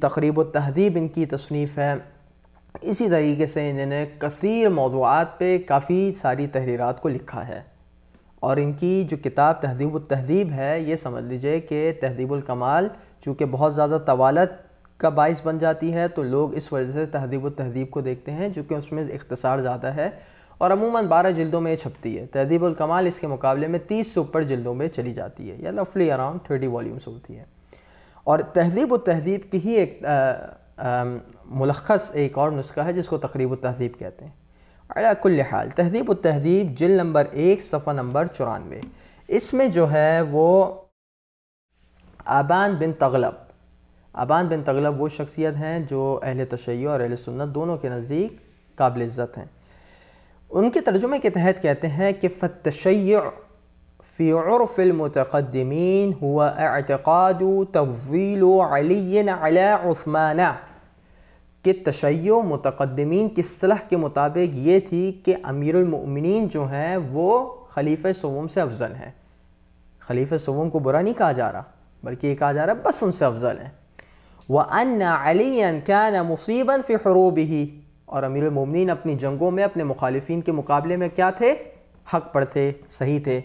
تقریب التہذیب ان کی تصنیف ہے۔ اسی طریقے سے انہوں نے کثیر موضوعات پہ کافی ساری تحریرات کو لکھا ہے، اور ان کی جو کتاب تہذیب التہذیب ہے، یہ سمجھ لیجئے کہ تہذیب الکمال چونکہ بہت زیادہ طوالت کا باعث بن جاتی ہے تو لوگ اس وجہ سے تہذیب التہذیب کو دیکھتے ہیں، جو کہ اس میں اختصار زیادہ ہے، اور عموماً 12 جلدوں میں یہ چھپتی ہے۔ تہذیب الکمال اس کے مقابلے میں 30 سے اوپر جلدوں میں چلی جاتی ہے، یا رفلی اراؤنڈ 30 والیومز ہوتی ہے۔ اور تہذیب التہذیب کی ہی ایک ملخص ایک اور نسخہ ہے جس کو تقریب التہذیب کہتے ہیں۔ علی کل حال تہذیب التہذیب جلد نمبر 1 صفحہ نمبر 94، اس میں جو ہے وہ ابان بن تغلب وہ شخصیت ہیں جو اہل تشیع اور اہل سنت دونوں کے نزدیک قابل عزت ہیں۔ ان کے ترجمے کے تحت کہتے ہیں کہ فالتشیع فی عرف المتقدمین هو اعتقاد تفضیل علی علی عثمان، کہ تشیع متقدمین کی اصطلاح کے مطابق یہ تھی کہ امیر المؤمنین جو ہیں وہ خلیفہ سوم سے افضل ہیں۔ خلیفہ سوم کو برا نہیں کہا جا رہا، بلکہ یہ کہا جا رہا ہے بس ان سے افضل ہیں۔ وَأَنَّ عَلِيًّا كَانَ مُصِيبًا فِي حُرُوبِهِ، اور امیر المؤمنین اپنی جنگوں میں اپنے مخالفین کے مقابلے میں کیا تھے؟ حق پر تھے، صحیح تھے۔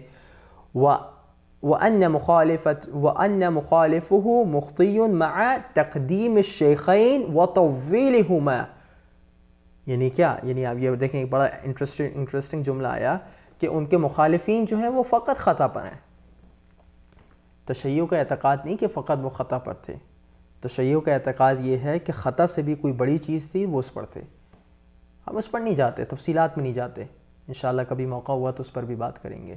وَأَنَّ مُخَالِفُهُ مُخْطِيٌّ مَعَ تَقْدِيمِ الشَّيْخَيْنِ وَتَوْوِيلِهُمَا، یعنی کیا؟ یعنی آپ یہ دیکھیں ایک بڑا انٹرسٹنگ جملہ آیا کہ ان کے مخالفین جو ہیں وہ فقط خطا پر ہیں۔ تشیع کا اعتقاد نہیں کہ فقط وہ خطا پر تھے، تشیع کا اعتقاد یہ ہے کہ خطا سے بھی کوئی بڑی چیز تھی، وہ اس پر تھے۔ ہم اس پر نہیں جاتے، تفصیلات میں نہیں جاتے، انشاءاللہ کبھی موقع ہوا تو اس پر بھی بات کریں گے۔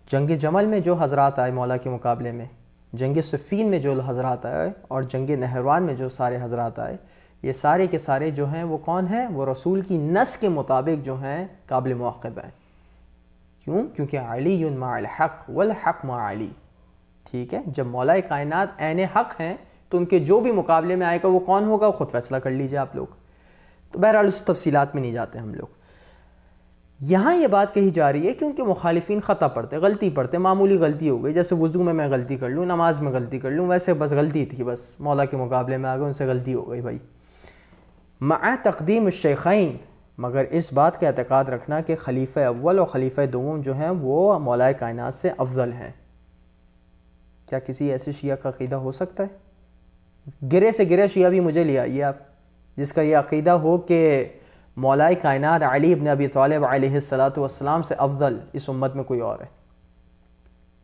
جنگ جمل میں جو حضرات آئے مولا کے مقابلے میں، جنگ صفین میں جو حضرات آئے، اور جنگ نہروان میں جو سارے حضرات آئے، یہ سارے کے سارے جو ہیں وہ کون ہیں؟ وہ رسول کی نص کے مطابق جو ہیں قابل مواخذہ ہیں۔ کیوں؟ کیونکہ علی مع الحق والحق مع علی، ٹھیک ہے؟ جب مولا کائنات عین حق ہیں تو ان کے جو بھی مقابلے میں آئے گا وہ کون ہوگا، وہ خود فیصلہ کر لیجئے آپ لوگ۔ تو بہرحال اس تفصیلات میں نہیں جاتے ہم لوگ۔ یہاں یہ بات کہی جا رہی ہے کہ ان کے مخالفین خطا پڑھتے، غلطی پڑھتے، معمولی غلطی ہو گئی، جیسے وضو میں غلطی کر لوں، نماز میں غلطی کر لوں، ویسے بس غلطی تھی، بس مولا کے مقابلے میں آ گئے، ان سے غلطی ہو گئی بھائی۔ مع تقدیم الشیخین، مگر اس بات کا اعتقاد رکھنا کہ خلیفہ اول اور خلیفہ دوم جو ہیں وہ مولا کائنات سے افضل ہیں۔ کیا کسی ایسے شیعہ کا عقیدہ ہو سکتا ہے؟ گرے سے گرے شیعہ بھی مجھے لے آئیے آپ، جس کا یہ عقیدہ ہو کہ مولا کائنات علی بن ابی طالب علیہ السلام سے افضل اس امت میں کوئی اور ہے۔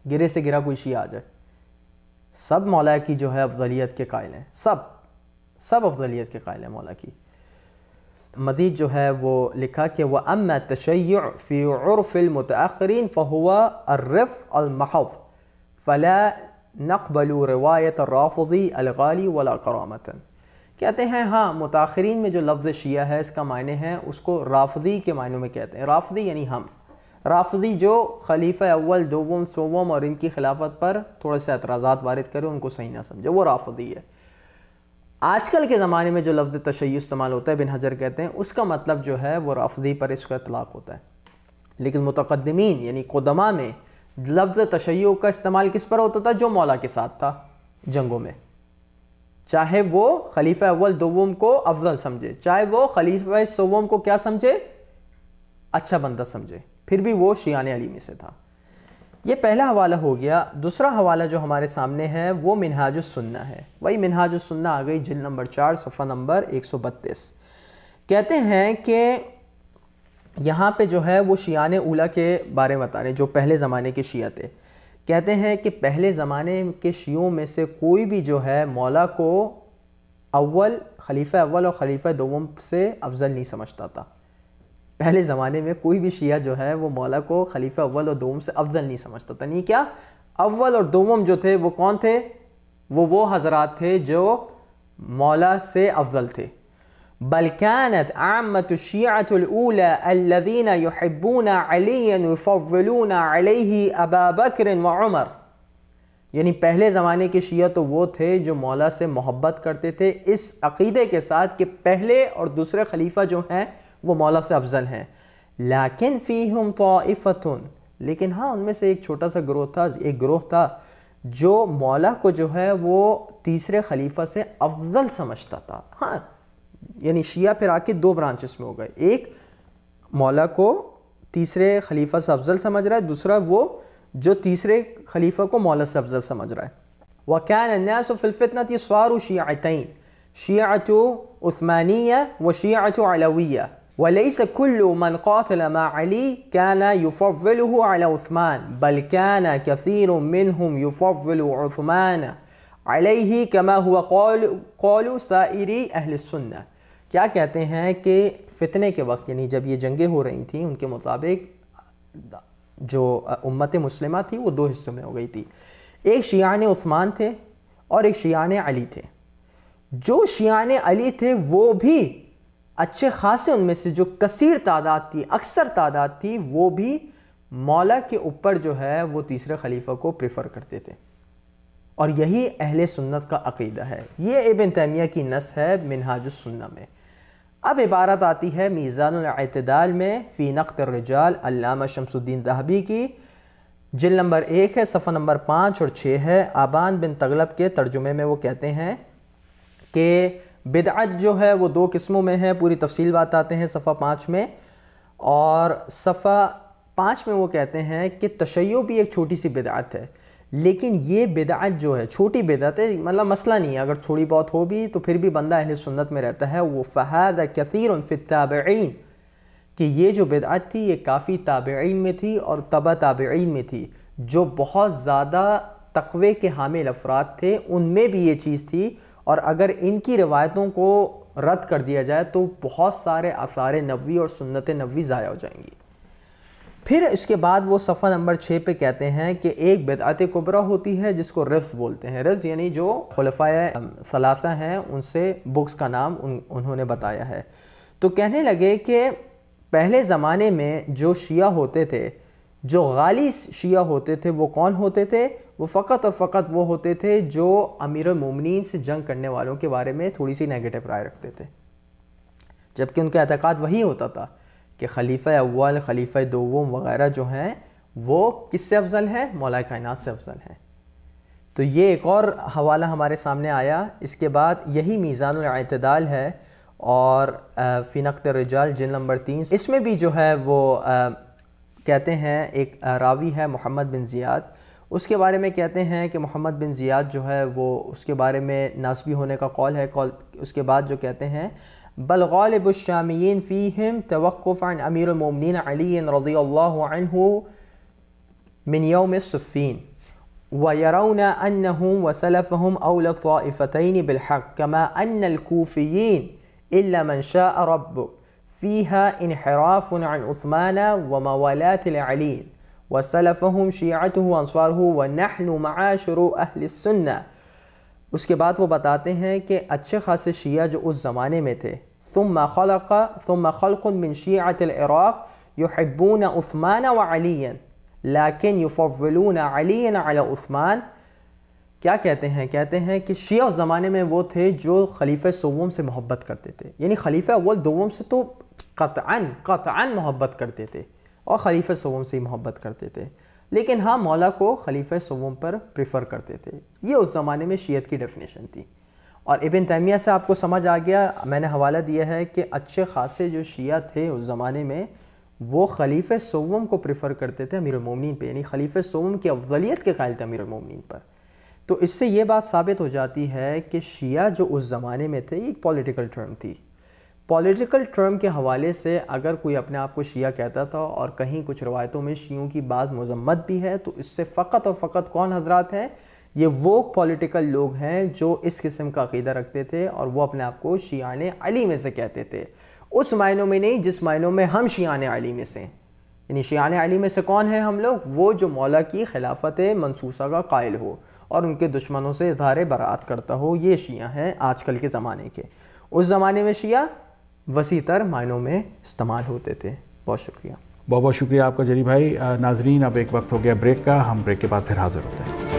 گرے سے گرا کوئی شیعہ آ جائے، سب مولا کی جو ہے افضلیت کے قائل ہیں، سب افضلیت کے قائل ہیں مولا کی۔ مزید جو ہے وہ لکھا کہ وَأَمَّا التَّشَيُّعُ فِي عُرْفِ الْمُتَأَخِّرِينَ فَهُوَ الرِّفْعُ الْمَحْضُ فَلَا نَقْبَلُ رِوَایَةَ الرَّافِضِ الْغَالِي وَلَا كَرَامَةً۔ کہتے ہیں ہاں متاخرین میں جو لفظ شیعہ ہے اس کا معنی ہے، اس کو رافضی کے معنوں میں کہتے ہیں۔ رافضی یعنی ہم، رافضی جو خلیفہ اول دوم سوم اور ان کی خلافت پر تھوڑے سے اعتراضات وارد کرے، ان کو صحیح نہ سمجھے، وہ رافضی ہے۔ آج کل کے زمانے میں جو لفظ تشیع استعمال ہوتا ہے، بن حجر کہتے ہیں، اس کا مطلب جو ہے وہ رافضی پر اس کا اطلاق ہوتا ہے۔ لیکن متقدمین یعنی قدماء میں لفظ تشیع کا استعمال کس پر ہوتا تھا؟ جو مولا کے ساتھ تھا جنگوں میں، چاہے وہ خلیفہ اول دوم کو افضل سمجھے، چاہے وہ خلیفہ سوم کو کیا سمجھے؟ اچھا بندہ سمجھے، پھر بھی وہ شیعان علی میں سے تھا۔ یہ پہلا حوالہ ہو گیا۔ دوسرا حوالہ جو ہمارے سامنے ہے وہ منہاج السنہ ہے۔ وہی منہاج السنہ آ گئی جلد نمبر 4 صفحہ نمبر 132۔ کہتے ہیں کہ یہاں پہ جو ہے وہ شیعان اولیٰ کے بارے میں بتا رہے ہیں، جو پہلے زمانے کے شیعہ تھے۔ کہتے ہیں کہ پہلے زمانے کے شیعوں میں سے کوئی بھی جو ہے مولا کو خلیفہ اول اور خلیفہ دوم سے افضل نہیں سمجھتا تھا۔ پہلے زمانے میں کوئی بھی شیعہ جو ہے وہ مولا کو خلیفہ اول اور دوم سے افضل نہیں سمجھتا تھا۔ نہیں کیا؟ اول اور دوم جو تھے وہ کون تھے؟ وہ حضرات تھے جو مولا سے افضل تھے۔ بل كانت عامة الشيعة الأولى الذين يحبون عليا يفضلون عليه أبا بكر وعمر، یعنی پہلے زمانے کے شیعہ تو وہ تھے جو مولا سے محبت کرتے تھے اس عقیدے کے ساتھ کہ پہلے اور دوسرے خلیفہ جو ہیں وہ مولا سے افضل ہیں۔ لیکن فیہم طائفۃ، لیکن ہاں ان میں سے ایک چھوٹا سا گروہ تھا جو مولا کو جو ہے وہ تیسرے خلیفہ سے افضل سمجھتا تھا. ہاں یعنی شیعہ پھر آ کے دو برانچز میں ہو گئے, ایک مولا کو تیسرے خلیفہ سے افضل سمجھ رہا ہے, دوسرا وہ جو تیسرے خلیفہ کو مولا سے افضل سمجھ رہا ہے. وَكَانَ النَّاسُ فِي الْفِتْنَةِ صَارُوا شِيعَتَيْنِ شِيعَةُ عُثْمَانِيَّةُ وَشِيعَةُ عَلَوِيَّةُ وَلَيْسَ كُلُّ مَنْ قَاتَلَ مَعَ عَلِيٍّ كَانَ يُفَضِّلُهُ عَلَى عُثْمَانَ بَلْ كَانَ كَثِيرٌ مِّنْهُمْ يُفَضِّلُ عُثْمَانَ عَلَيْهِ كَمَا هُوَ قَولُ سَائِرِ أَهْلِ السُّنَّةِ. کیا کہتے ہیں کہ فتنے کے وقت یعنی جب یہ جنگیں ہو رہی تھیں ان کے مطابق جو امت مسلمہ تھی وہ دو حصوں میں ہو گئی تھی. ایک شیعان عثمان تھے اور ایک شیعان علی تھے. جو شیعان علی تھے وہ بھی اچھے خاصے ان میں سے جو کثیر تعداد تھی, اکثر تعداد تھی, وہ بھی مولا کے اوپر جو ہے وہ تیسرے خلیفہ کو پریفر کرتے تھے. اور یہی اہل سنت کا عقیدہ ہے. یہ ابن تیمیہ کی نص ہے منہاج السنہ میں. اب عبارت آتی ہے میزان الاعتدال میں فی نقد الرجال علامہ شمس الدین ذہبی کی, جلد نمبر 1 ہے, صفحہ نمبر 5 اور 6 ہے. آبان بن تغلب کے ترجمے میں وہ کہتے ہیں کہ بدعت جو ہے وہ دو قسموں میں ہے. پوری تفصیل بات آتے ہیں صفحہ 5 میں, اور صفحہ 5 میں وہ کہتے ہیں کہ تشیع بھی ایک چھوٹی سی بدعت ہے, لیکن یہ بدعت جو ہے چھوٹی بدعت ہے, مطلب مسئلہ نہیں ہے, اگر تھوڑی بہت ہو بھی تو پھر بھی بندہ اہل سنت میں رہتا ہے. وہ فہذا کثیر فی التابعین, کہ یہ جو بدعت تھی یہ کافی تابعین میں تھی اور تبع تابعین میں تھی, جو بہت زیادہ تقوی کے حامل افراد تھے ان میں بھی یہ چیز تھی. اور اگر ان کی روایتوں کو رد کر دیا جائے تو بہت سارے آثار نبوی اور سنت نبوی ضائع ہو جائیں گی. پھر اس کے بعد وہ صفحہ نمبر 6 پہ کہتے ہیں کہ ایک بدعت کبریٰ ہوتی ہے جس کو رفض بولتے ہیں. رفض یعنی جو خلفائے ثلاثہ ہیں ان سے بکس کا نام انہوں نے بتایا ہے. تو کہنے لگے کہ پہلے زمانے میں جو شیعہ ہوتے تھے, جو غالی شیعہ ہوتے تھے, وہ کون ہوتے تھے؟ وہ فقط اور فقط وہ ہوتے تھے جو امیر المومنین سے جنگ کرنے والوں کے بارے میں تھوڑی سی نیگیٹو رائے رکھتے تھے, جبکہ ان کا اعتقاد وہی ہوتا تھا کہ خلیفہ اول, خلیفہ دوم وغیرہ جو ہیں وہ کس سے افضل ہیں؟ مولا کائنات سے افضل ہیں. تو یہ ایک اور حوالہ ہمارے سامنے آیا. اس کے بعد یہی میزان الاعتدال ہے اور فی نقد الرجال جلد نمبر 3, اس میں بھی جو ہے وہ کہتے ہیں ایک راوی ہے محمد بن زیاد, اس کے بارے میں کہتے ہیں کہ محمد بن زیاد جو ہے وہ اس کے بارے میں ناسبی ہونے کا قول ہے. اس کے بعد جو کہتے ہیں بل غالب الشامیین فیہم توقف عن امیر المومنین علی رضی اللہ عنہ من یوم الصفین ویرون انہم وسلفہم اول الطائفتین بالحق کما ان الکوفیین الا من شاء ربک فیها انحراف عن عثمان وموالات العلی وسلفہم شیعته وانصارہ ونحن معاشر اہل السنہ. اس کے بعد وہ بتاتے ہیں کہ اچھے خاصے شیعہ جو اس زمانے میں تھے, ثم خلق من شیعة العراق يحبون عثمان وعليا لیکن يفضلون عليا على عثمان. کیا کہتے ہیں؟ کہتے ہیں کہ شیعہ اس زمانے میں وہ تھے جو خلیفہ سوم سے محبت کرتے تھے, یعنی خلیفہ اول دوم سے تو قطعاً محبت کرتے تھے اور خلیفہ سوم سے ہی محبت کرتے تھے, لیکن ہاں مولا کو خلیفہ سوم پر پریفر کرتے تھے. یہ اس زمانے میں شیعت کی ڈیفینیشن تھی. اور ابن تیمیہ سے آپ کو سمجھ آ گیا, میں نے حوالہ دیا ہے کہ اچھے خاصے جو شیعہ تھے اس زمانے میں وہ خلیفہ سوم کو پریفر کرتے تھے امیر المومنین پہ, یعنی خلیفہ سوم کی افضلیت کے قائل تھے امیر المومنین پر. تو اس سے یہ بات ثابت ہو جاتی ہے کہ شیعہ جو اس زمانے میں تھے یہ ایک پولیٹیکل ٹرم تھی. پولیٹیکل ٹرم کے حوالے سے اگر کوئی اپنے آپ کو شیعہ کہتا تھا, اور کہیں کچھ روایتوں میں شیعوں کی بعض مذمت بھی ہے, تو اس سے فقط اور فقط کون حضرات ہیں؟ یہ وہ پولیٹیکل لوگ ہیں جو اس قسم کا عقیدہ رکھتے تھے اور وہ اپنے آپ کو شیعان علی میں سے کہتے تھے. اس معنوں میں نہیں جس معنوں میں ہم شیعان علی میں سے, یعنی شیعان علی میں سے کون ہیں ہم لوگ؟ وہ جو مولا کی خلافت منصوصہ کا قائل ہو اور ان کے دشمنوں سے اظہار برات کرتا ہو, یہ شیعہ ہیں آج کل کے زمانے کے. اس زمانے میں شیعہ وسیع تر معنوں میں استعمال ہوتے تھے. بہت شکریہ. بہت بہت شکریہ آپ کا جری بھائی. ناظرین اب ایک وقت ہو گیا بریک کا, ہم بریک کے بعد پھر حاضر ہوتے ہیں.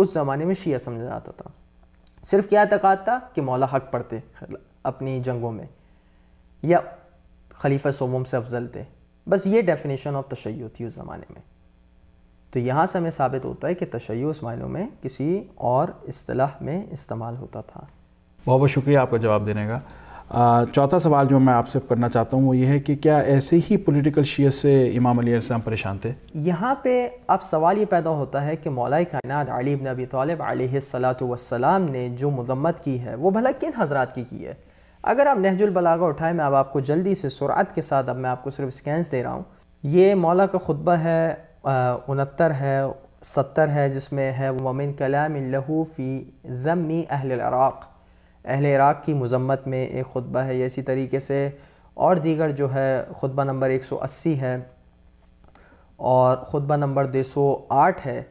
اس زمانے میں شیعہ سمجھا جاتا تھا. صرف کیا اعتقاد تھا کہ مولا حق پڑھتے اپنی جنگوں میں یا خلیفہ سوم سے افضل تھے. بس یہ ڈیفینیشن آف تشیع تھی اس زمانے میں. تو یہاں سے ہمیں ثابت ہوتا ہے کہ تشیع اس معنوں میں کسی اور اصطلاح میں استعمال ہوتا تھا. بہت بہت شکریہ آپ کا جواب دینے کا. چوتھا سوال جو میں آپ سے کرنا چاہتا ہوں وہ یہ ہے کہ کیا ایسے ہی پولیٹیکل شیعہ سے امام علیہ السلام پریشان تھے؟ یہاں پہ اب سوال یہ پیدا ہوتا ہے کہ مولا کائنات علی بن ابی طالب علیہ السلام نے جو مذمت کی ہے وہ بھلا کن حضرات کی ہے؟ اگر آپ نہج البلاغہ اٹھائیں، میں اب آپ کو جلدی سے سرعت کے ساتھ اب میں آپ کو صرف سکینز دے رہا ہوں. یہ مولا کا خطبہ ہے 69 ہے 70 ہے، جس میں ہے وَمِن كَلَامٍ لَهُ فِي ذَمِّ أَهْلِ الْعِرَاقِ، اہل عراق کی مذمت میں ایک خطبہ ہے. اسی طریقے سے اور دیگر جو ہے خطبہ نمبر 180 ہے اور خطبہ نمبر 208 ہے.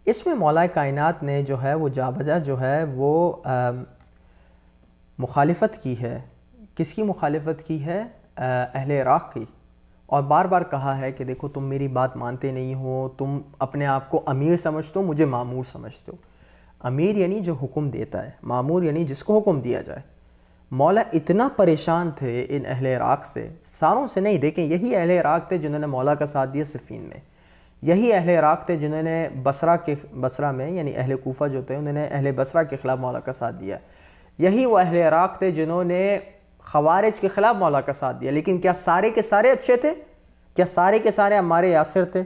اس میں مولا کائنات نے جو ہے وہ جا بجا جو ہے وہ مخالفت کی ہے. کس کی مخالفت کی ہے؟ اہل عراق کی. اور بار بار کہا ہے کہ دیکھو تم میری بات مانتے نہیں ہو، تم اپنے آپ کو امیر سمجھتے ہو، مجھے مامور سمجھتے ہو. امیر یعنی جو حکم دیتا ہے، مامور یعنی جس کو حکم دیا جائے. مولا اتنا پریشان تھے ان اہل عراق سے، ساروں سے نہیں. دیکھیں یہی اہل عراق تھے جنہوں نے مولا کا ساتھ دیا صفین میں. یہی اہل عراق تھے جنہوں نے بصرہ میں یعنی اہل کوفہ جو تھے انہوں نے اہل بصرہ کے خلاف مولا کا ساتھ دیا. یہی وہ اہل عراق تھے جنہوں نے خوارج کے خلاف مولا کا ساتھ دیا. لیکن کیا سارے کے سارے اچھے تھے؟ کیا سارے کے سارے عمار یاسر تھے؟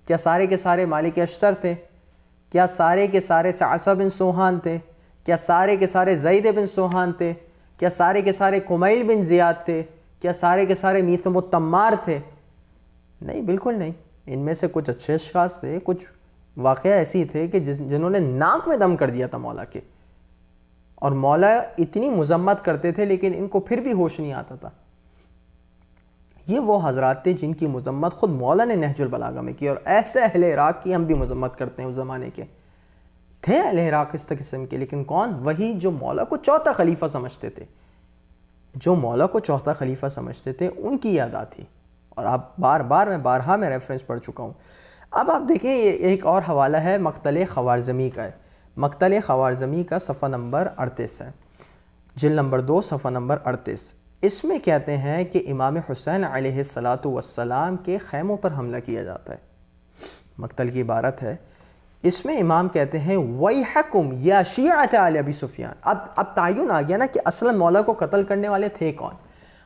کیا سارے کے سارے مالک اشتر تھے؟ کیا سارے کے سارے سعصہ بن سوہان تھے؟ کیا سارے کے سارے زید بن سوہان تھے؟ کیا سارے کے سارے کمیل بن زیاد تھے؟ کیا سارے کے سارے میثم التمار تھے؟ نہیں، بالکل نہیں. ان میں سے کچھ اچھے اشخاص تھے، کچھ واقعہ ایسی تھے کہ جنہوں نے ناک میں دم کر دیا تھا مولا کے. اور مولا اتنی مذمت کرتے تھے لیکن ان کو پھر بھی ہوش نہیں آتا تھا. یہ وہ حضرات تھے جن کی مذمت خود مولا نے نہج البلاغہ میں کی. اور ایسے اہل عراق کی ہم بھی مذمت کرتے ہیں. اس زمانے کے تھے اہل عراق اس قسم کے، لیکن کون؟ وہی جو مولا کو چوتھا خلیفہ سمجھتے تھے. جو مولا کو چوتھا خلیفہ سمجھتے تھے ان کی یاد آتی. اور آپ بارہا میں ریفرنس پڑھ چکا ہوں. اب آپ دیکھیں یہ ایک اور حوالہ ہے مقتل خوارزمی کا ہے. مقتل خوارزمی کا صفحہ نمبر 38 ہے، جلد نمبر 2 صفحہ نمبر 38. اس میں کہتے ہیں کہ امام حسین علیہ السلام کے خیموں پر حملہ کیا جاتا ہے. مقتل کی عبارت ہے. اس میں امام کہتے ہیں وَيْحَكُمْ يَا شِيعَةَ آلِ ابی سفیان. اب تعین آ گیا نا کہ اصلا مولا کو قتل کرنے والے تھے کون.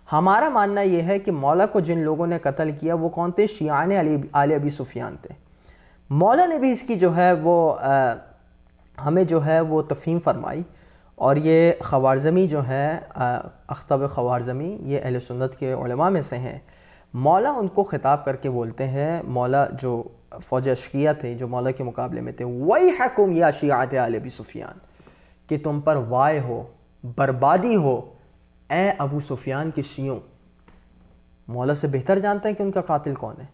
ہمارا ماننا یہ ہے کہ مولا کو جن لوگوں نے قتل کیا وہ کون تھے؟ شیعان آل ابی سفیان تھے. مولا نے بھی اس کی جو ہے وہ ہمیں جو ہے وہ تفہیم فرمائی. اور یہ خوارزمی جو ہے اخطب خوارزمی یہ اہل سنت کے علماء میں سے ہیں. مولا ان کو خطاب کر کے بولتے ہیں، مولا جو فوج اشقیہ تھے جو مولا کے مقابلے میں تھے، وَيْحَكُمْ يَا شِيعَةَ آلِ ابی سفیان، کہ تم پر وائے ہو، بربادی ہو اے ابو سفیان کے شیعوں. مولا سے بہتر جانتا ہے کہ ان کا قاتل کون ہے.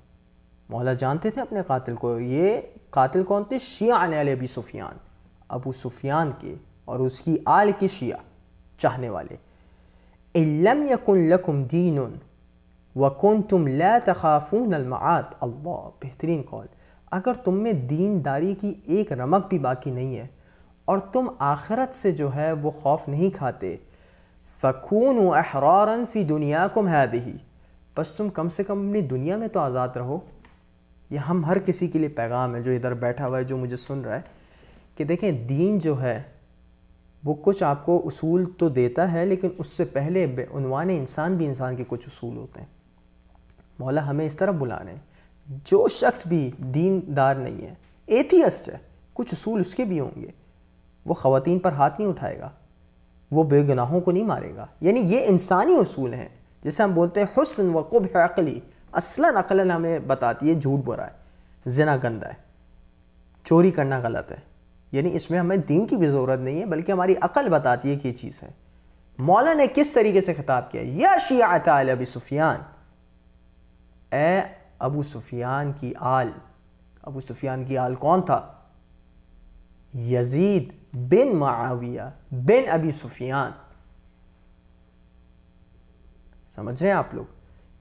مولا جانتے تھے اپنے قاتل کو. یہ قاتل کون تھے؟ شیعان آل ابی سفیان، ابو سفیان کے اور اس کی آل کے شیعہ چاہنے والے. إِن لَمْ يَكُنْ لَكُمْ دِينٌ وَكُنْتُمْ لَا تَخَافُونَ الْمَعَادِ. اللہ، بہترین قول. اگر تم میں دینداری کی ایک رمق بھی باقی نہیں ہے اور تم آخرت سے جو ہے وہ خوف نہیں کھاتے، فَكُونُوا أَحْرَارًا فِي دُنْيَاكُمْ هَذِهِ، بس تم کم سے کم اپنی دنیا میں تو آزاد رہو. یہ ہم ہر کسی کے لیے پیغام ہے جو ادھر بیٹھا ہوا ہے، جو مجھے سن رہا ہے، کہ دیکھیں دین جو ہے وہ کچھ آپ کو اصول تو دیتا ہے، لیکن اس سے پہلے عنوان انسان بھی انسان کے کچھ اصول ہوتے ہیں. مولا ہمیں اس طرح بلا رہے ہیں جو شخص بھی دین دار نہیں ہے، ایتھیسٹ ہے، کچھ اصول اس کے بھی ہوں گے. وہ خواتین پر ہاتھ نہیں اٹھائے گا، وہ بے گناہوں کو نہیں مارے گا. یعنی یہ انسانی اصول ہیں جسے ہم بولتے ہیں حسن و قبح عقلی. اصلاً عقل ہمیں بتاتی ہے جھوٹ برا ہے، زنا گندہ ہے، چوری کرنا غلط ہے. یعنی اس میں ہمیں دین کی بھی ضرورت نہیں ہے، بلکہ ہماری عقل بتاتی ہے کہ یہ چیز ہے. مولا نے کس طریقے سے خطاب کیا؟ یا شیعۃ آل ابی سفیان، اے ابو سفیان کی آل. ابو سفیان کی آل کون تھا؟ یزید بن معاویہ بن ابی سفیان. سمجھ رہے ہیں آپ لوگ؟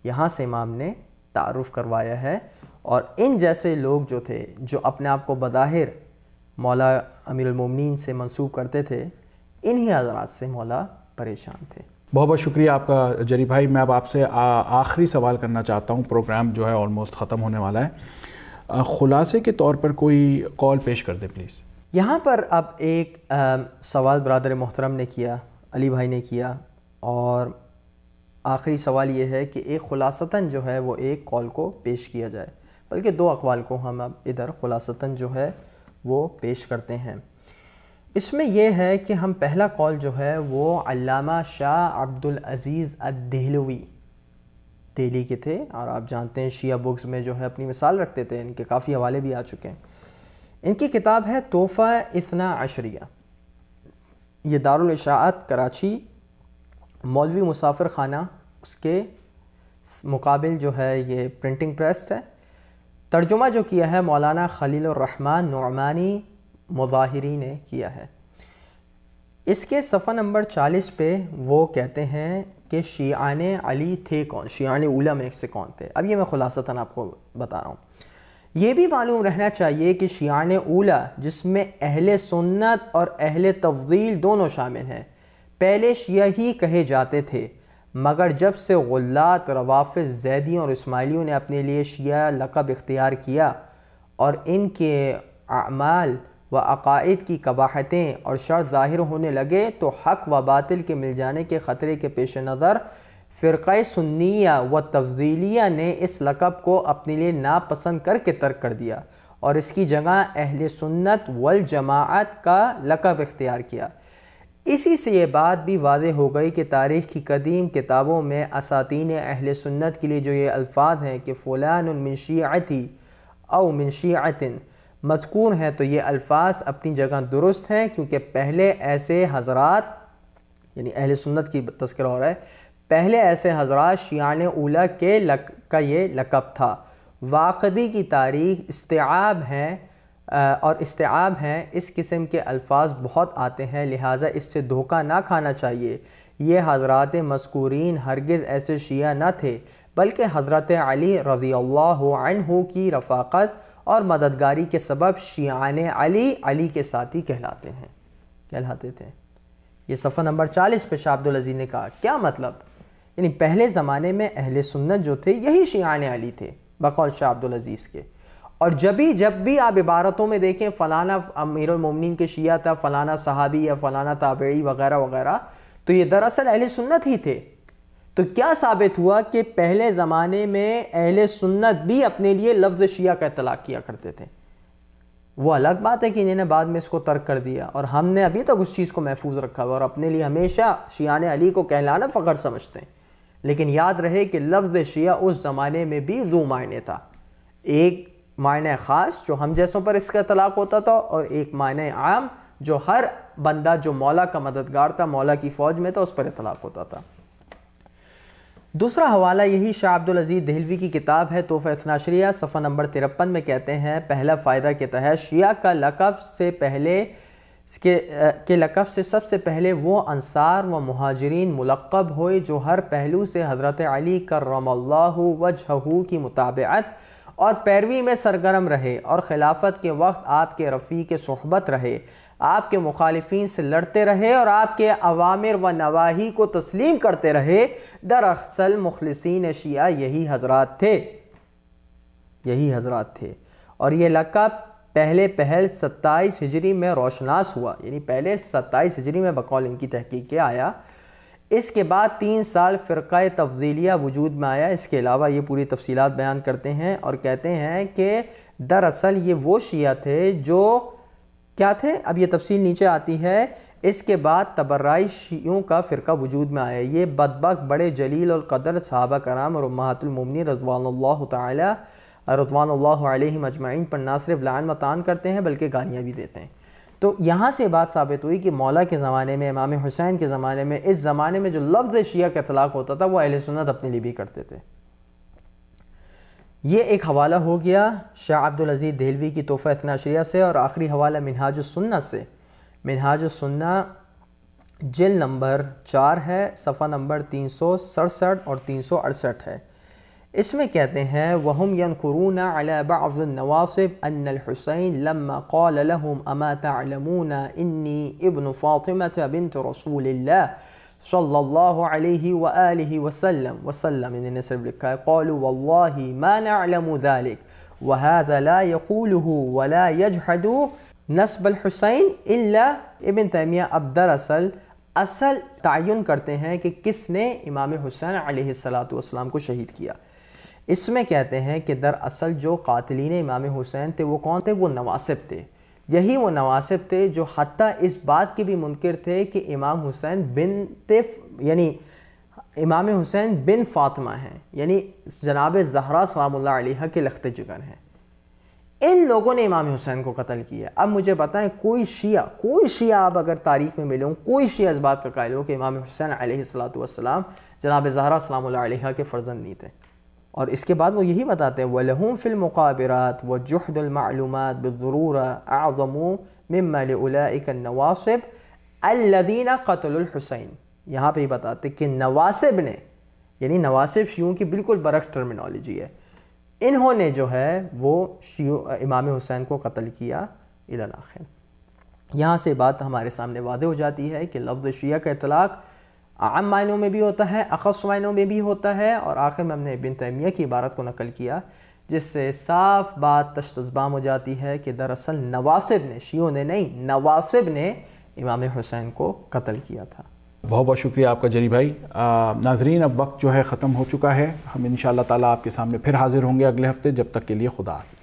یہاں سے امام نے تعارف کروایا ہے. اور ان جیسے لوگ جو تھے جو اپنے آپ کو بظاہر مولا امیر المومنین سے منسوب کرتے تھے، انہی حضرات سے مولا پریشان تھے۔ بہت بہت شکریہ آپ کا جری بھائی۔ میں اب آپ سے آخری سوال کرنا چاہتا ہوں، پروگرام جو ہے آلموسٹ ختم ہونے والا ہے، خلاصے کے طور پر کوئی کال پیش کر دیں پلیز۔ یہاں پر اب ایک سوال برادر محترم نے کیا، علی بھائی نے کیا، اور آخری سوال یہ ہے کہ ایک خلاصتاً جو ہے وہ ایک قول کو پیش کیا جائے، بلکہ دو اقوال کو ہم اب ادھر خلاصتاً جو ہے وہ پیش کرتے ہیں۔ اس میں یہ ہے کہ ہم پہلا قول جو ہے وہ علامہ شاہ عبد العزیز الدہلوی دہلی کے تھے، اور آپ جانتے ہیں شیعہ بکس میں جو ہے اپنی مثال رکھتے تھے، ان کے کافی حوالے بھی آ چکے ہیں۔ ان کی کتاب ہے تحفہ اثنا عشریہ، یہ دارالاشاعت کراچی مولوی مسافر خانہ اس کے مقابل جو ہے یہ پرنٹنگ پریسڈ ہے۔ ترجمہ جو کیا ہے مولانا خلیل الرحمن نعمانی مظاہری نے کیا ہے۔ اس کے صفحہ نمبر 40 پہ وہ کہتے ہیں کہ شیعان علی تھے کون، شیعان اولیاء میں سے کون تھے۔ اب یہ میں خلاصتاً آپ کو بتا رہا ہوں۔ یہ بھی معلوم رہنا چاہیے کہ شیعان اولیاء جس میں اہل سنت اور اہل تفضیل دونوں شامل ہیں، پہلے شیعہ ہی کہے جاتے تھے، مگر جب سے غلات، روافض، زیدیوں اور اسماعیلیوں نے اپنے لیے شیعہ لقب اختیار کیا اور ان کے اعمال و عقائد کی قباحتیں اور شر ظاہر ہونے لگے، تو حق و باطل کے مل جانے کے خطرے کے پیش نظر فرقہ سنیہ و تفضیلیہ نے اس لقب کو اپنے لیے ناپسند کر کے ترک کر دیا اور اس کی جگہ اہل سنت والجماعت کا لقب اختیار کیا۔ اسی سے یہ بات بھی واضح ہو گئی کہ تاریخ کی قدیم کتابوں میں اساطین اہل سنت کے لیے جو یہ الفاظ ہیں کہ فلان من شیعتی او من شیعت مذکور ہیں، تو یہ الفاظ اپنی جگہ درست ہیں، کیونکہ پہلے ایسے حضرات، یعنی اہل سنت کی تذکرہ ہو رہا ہے، پہلے ایسے حضرات شیعان اولیاء کا یہ لقب تھا۔ واقعی کی تاریخ استیعاب ہیں اور استیعاب ہیں، اس قسم کے الفاظ بہت آتے ہیں، لہٰذا اس سے دھوکہ نہ کھانا چاہیے۔ یہ حضرات مذکورین ہرگز ایسے شیعہ نہ تھے، بلکہ حضرت علی رضی اللہ عنہ کی رفاقت اور مددگاری کے سبب شیعان علی کے ساتھی کہلاتے تھے۔ یہ صفحہ نمبر 40 پہ شاہ عبد العزیز نے کہا، کیا مطلب؟ یعنی پہلے زمانے میں اہل سنت جو تھے یہی شیعان علی تھے بقول شاہ عبد العزیز کے، اور جب بھی آپ عبارتوں میں دیکھیں فلانا امیر المومنین کے شیعہ تھا، فلانا صحابی یا فلانا تابعی وغیرہ وغیرہ، تو یہ دراصل اہل سنت ہی تھے۔ تو کیا ثابت ہوا کہ پہلے زمانے میں اہل سنت بھی اپنے لیے لفظ شیعہ کا اطلاق کیا کرتے تھے۔ وہ الگ بات ہے کہ انہوں نے بعد میں اس کو ترک کر دیا، اور ہم نے ابھی تک اس چیز کو محفوظ رکھا ہوا اور اپنے لیے ہمیشہ شیعان علی کو کہلانا فخر سمجھتے ہیں۔ لیکن یاد رہے کہ لفظ شیعہ اس زمانے میں بھی ذو معنی تھا، ایک معنی خاص جو ہم جیسوں پر اس کا اطلاق ہوتا تھا، اور ایک معنی عام جو ہر بندہ جو مولا کا مددگار تھا، مولا کی فوج میں تھا، اس پر اطلاق ہوتا تھا۔ دوسرا حوالہ یہی شاہ عبد العزیز دہلوی کی کتاب ہے تحفہ اثنا عشریہ، صفحہ نمبر 53 میں کہتے ہیں، پہلا فائدہ کے تحت شیعہ کا لقب سے سب سے پہلے وہ انصار و مہاجرین ملقب ہوئے جو ہر پہلو سے حضرت علی کرم اللہ وجہہ کی متابعت اور پیروی میں سرگرم رہے، اور خلافت کے وقت آپ کے رفیق صحبت رہے، آپ کے مخالفین سے لڑتے رہے اور آپ کے اوامر و نواہی کو تسلیم کرتے رہے۔ دراصل مخلصین شیعہ یہی حضرات تھے، اور یہ لقب پہل 27 ہجری میں روشناس ہوا، یعنی پہلے 27 ہجری میں بقول ان کی تحقیق کے آیا۔ اس کے بعد 3 سال فرقہ تفضیلیہ وجود میں آیا۔ اس کے علاوہ یہ پوری تفصیلات بیان کرتے ہیں اور کہتے ہیں کہ دراصل یہ وہ شیعہ تھے جو کیا تھے، اب یہ تفصیل نیچے آتی ہے۔ اس کے بعد تبرعی شیعوں کا فرقہ وجود میں آیا۔ یہ بدبخت بڑے جلیل القدر صحابہ کرام اور امہات المومنین رضوان اللہ علیہم اجمعین پر نہ صرف لعن و طعن کرتے ہیں بلکہ گالیاں بھی دیتے ہیں۔ تو یہاں سے بات ثابت ہوئی کہ مولا کے زمانے میں، امام حسین کے زمانے میں، اس زمانے میں جو لفظ شیعہ کا اطلاق ہوتا تھا وہ اہل سنت اپنے لیے بھی کرتے تھے۔ یہ ایک حوالہ ہو گیا شاہ عبد العزیز دہلوی کی تحفہ اثنا عشریہ سے، اور آخری حوالہ منہاج السنہ سے۔ منہاج السنہ جلد نمبر 4 ہے، صفحہ نمبر 367 اور 368 ہے۔ اس میں کہتے ہیں وَهُمْ يَنْكُرُونَ عَلَى بَعْضِ النَّوَاصِبِ أَنَّ الْحُسَيْنَ لَمَّا قَالَ لَهُمْ أَمَا تَعْلَمُونَ إِنِّي ابْنُ فَاطِمَةَ بِنْتُ رَسُولِ اللَّهِ صلی اللہ علیہ وآلہ وسلم انہوں نے صرف لکھا ہے قالوا واللہ ما نعلم ذلك وهذا لا يقوله ولا يجحد نسب الحسین الا ابن تیمیہ اب دراصل اصل تعین کرتے ہیں کہ کس نے امام حسین علیہ السلام کو شہید کیا۔ اس میں کہتے ہیں کہ دراصل جو قاتلین امام حسین تھے وہ کون تھے؟ وہ نواسب تھے۔ یہی وہ نواسب تھے جو حتیٰ اس بات کے بھی منکر تھے کہ امام حسین امام حسین بن فاطمہ ہیں، یعنی جناب زہرا سلام اللہ علیہ کے لخت جگر ہیں۔ ان لوگوں نے امام حسین کو قتل کیا۔ اب مجھے بتائیں کوئی شیعہ آپ اگر تاریخ میں ملوں، کوئی شیعہ اس بات کا قائل ہو کہ امام حسین علیہ السلام جناب زہرا سلام اللہ علیہ کے فرزند نہیں تھے؟ اور اس کے بعد وہ یہی بتاتے ہیں وَلَهُمْ فِي الْمُقَابِرَاتِ وَجُحْدُ الْمَعْلُومَاتِ بِالضُّرُورَةِ أَعْظَمُ مِمَّا لِأُولَئِكَ النَّوَاصِبِ الَّذِينَ قَتَلُوا الْحُسَيْنِ۔ یہاں پہ ہی بتاتے کہ نواسب نے، یعنی نواسب شیعوں کی بالکل برعکس ٹرمینالوجی ہے، انہوں نے جو ہے وہ امام حسین کو قتل کیا الی الآخر۔ یہاں سے بات ہمارے سامنے واضح ہو جاتی ہے کہ لفظ شیعہ کا اطلاق عام معنوں میں بھی ہوتا ہے، اخص معنوں میں بھی ہوتا ہے، اور آخر میں ہم نے ابن تیمیہ کی عبارت کو نقل کیا جس سے صاف بات تشتزبام ہو جاتی ہے کہ دراصل نواسب نے، شیعوں نے نہیں، نواسب نے امام حسین کو قتل کیا تھا۔ بہت بہت شکریہ آپ کا جری بھائی۔ ناظرین اب وقت جو ہے ختم ہو چکا ہے، ہم انشاءاللہ تعالیٰ آپ کے سامنے پھر حاضر ہوں گے اگلے ہفتے، جب تک کے لیے خدا حافظ۔